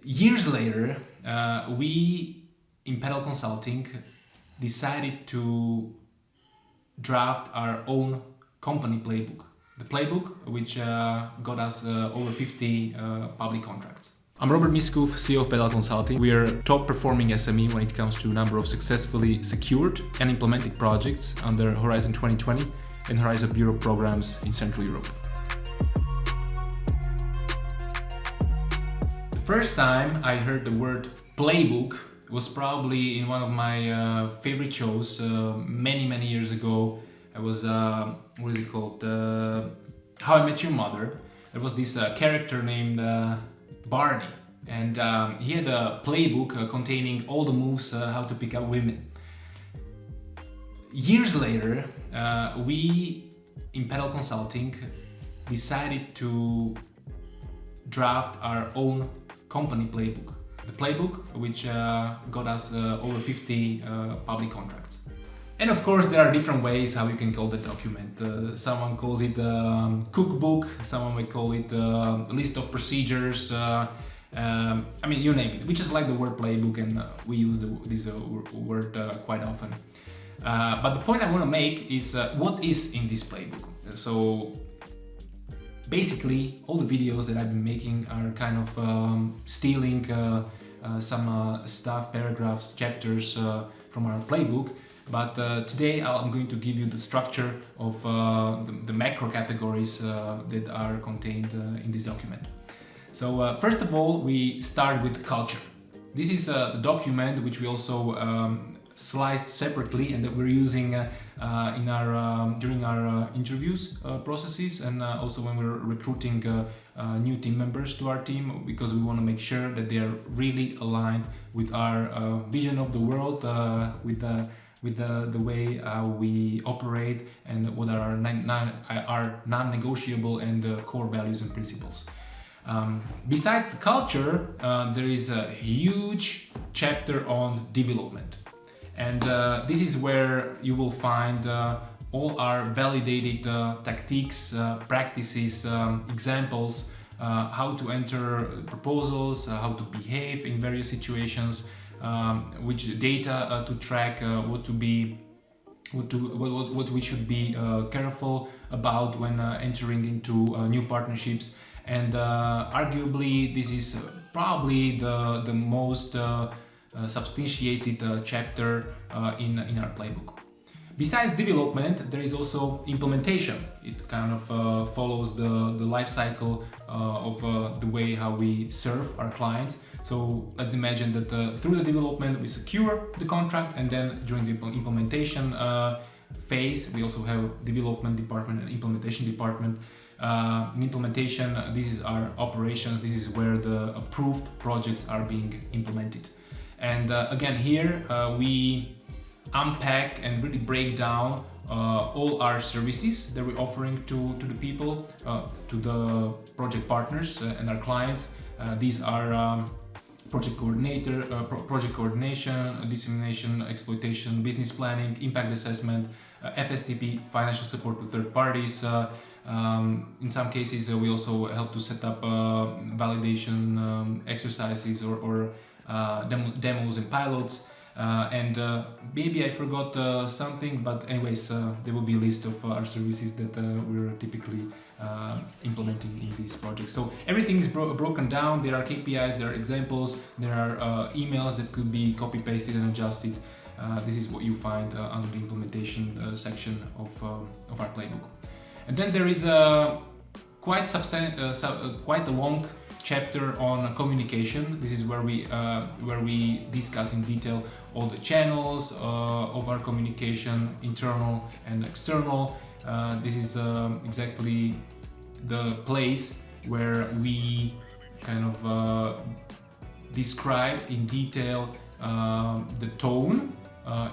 Years later, we in Pedal Consulting decided to draft our own company playbook. The playbook which got us over 50 public contracts. I'm Robert Miskov, CEO of Pedal Consulting. We are top performing SME when it comes to number of successfully secured and implemented projects under Horizon 2020 and Horizon Europe programs in Central Europe. The first time I heard the word playbook was probably in one of my favorite shows many years ago. It was, what is it called? How I Met Your Mother. There was this character named Barney, and he had a playbook containing all the moves how to pick up women. Years later, we in Pedal Consulting decided to draft our own company playbook. The playbook which got us over 50 public contracts. And of course there are different ways how you can call the document. Someone calls it cookbook, someone may call it list of procedures, I mean, you name it. We just like the word playbook, and we use this word quite often. But the point I want to make is what is in this playbook. So basically all the videos that I've been making are kind of stealing some stuff, paragraphs, chapters from our playbook. But today I'm going to give you the structure of the macro categories that are contained in this document. So first of all, we start with culture. This is a document which we also sliced separately and that we're using in our during our interviews processes, and also when we're recruiting new team members to our team, because we want to make sure that they are really aligned with our vision of the world, with the way we operate, and what are our non-negotiable and core values and principles. Besides the culture, there is a huge chapter on development. And this is where you will find all our validated tactiques, practices, examples, how to enter proposals, how to behave in various situations, which data to track, what we should be careful about when entering into new partnerships. And arguably this is probably the most substantiated chapter in our playbook. Besides development, there is also implementation. It kind of follows the life cycle of the way how we serve our clients. So let's imagine that through the development we secure the contract, and then during the implementation phase we also have development department and implementation department. In implementation, this is our operations, this is where the approved projects are being implemented. And again here we unpack and really break down all our services that we're offering to the people, to the project partners and our clients. These are project coordinator, project coordination, dissemination, exploitation, business planning, impact assessment, FSTP, financial support to third parties. In some cases we also help to set up validation exercises or demos and pilots, and maybe I forgot something, but anyways there will be a list of our services that we're typically implementing in these projects. So everything is broken down. There are KPIs, there are examples, there are emails that could be copy pasted and adjusted. This is what you find under the implementation section of our playbook. And then there is a quite a long chapter on communication. This is where we discuss in detail all the channels of our communication, internal and external. This is exactly the place where we kind of describe in detail the tone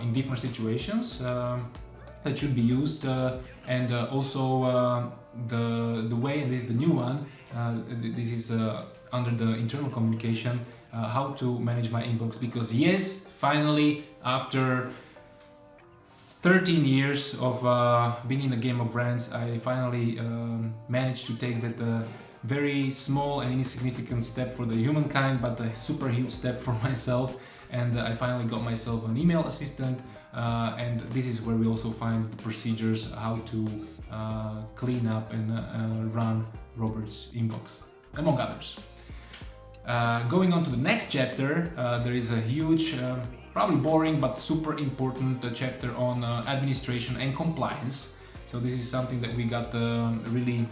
in different situations that should be used, and also the way, and this is the new one, this is under the internal communication, how to manage my inbox, because yes, finally, after 13 years of being in the game of brands, I finally managed to take that very small and insignificant step for the humankind, but a super huge step for myself. And I finally got myself an email assistant, and this is where we also find the procedures how to clean up and run Robert's inbox, among others. Going on to the next chapter, there is a huge, probably boring but super important chapter on administration and compliance. So this is something that we got really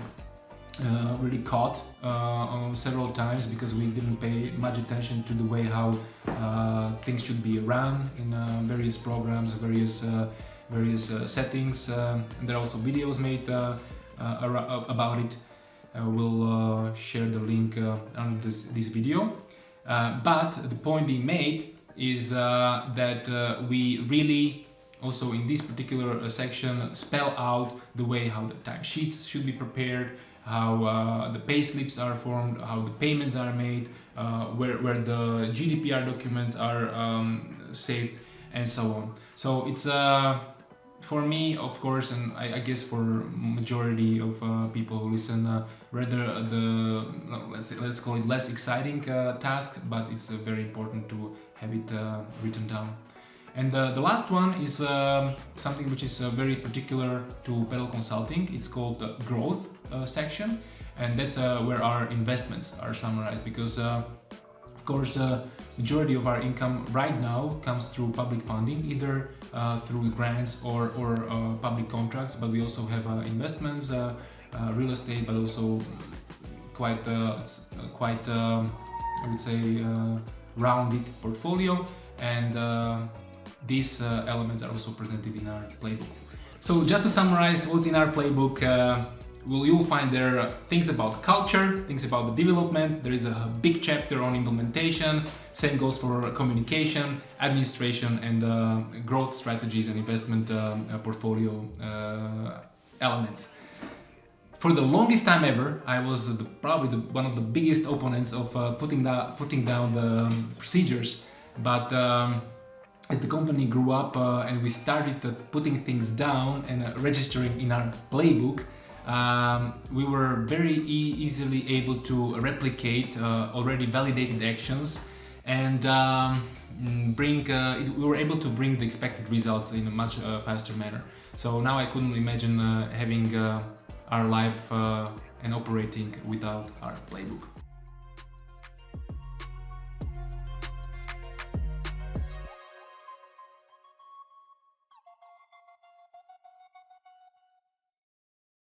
caught on several times, because we didn't pay much attention to the way how things should be run in various programs, various settings. And there are also videos made about it. We'll share the link on this video. But the point being made is that we really also in this particular section spell out the way how the timesheets should be prepared, how the pay slips are formed, how the payments are made, where the GDPR documents are saved, and so on. So it's for me, of course, and I guess for majority of people who listen, rather the let's call it less exciting task, but it's very important to have it written down. And the last one is something which is very particular to Pedal Consulting. It's called the growth section, and that's where our investments are summarized, because of course majority of our income right now comes through public funding, either through grants or public contracts, but we also have investments, real estate, but also quite I would say rounded portfolio, and these elements are also presented in our playbook. So just to summarize what's in our playbook, you'll find there things about culture, things about the development. There is a big chapter on implementation. Same goes for communication, administration, and growth strategies and investment portfolio elements. For the longest time ever, I was probably one of the biggest opponents of putting down the procedures, but as the company grew up and we started putting things down and registering in our playbook, we were very easily able to replicate already validated actions, and we were able to bring the expected results in a much faster manner. So now I couldn't imagine having our life and operating without our playbook.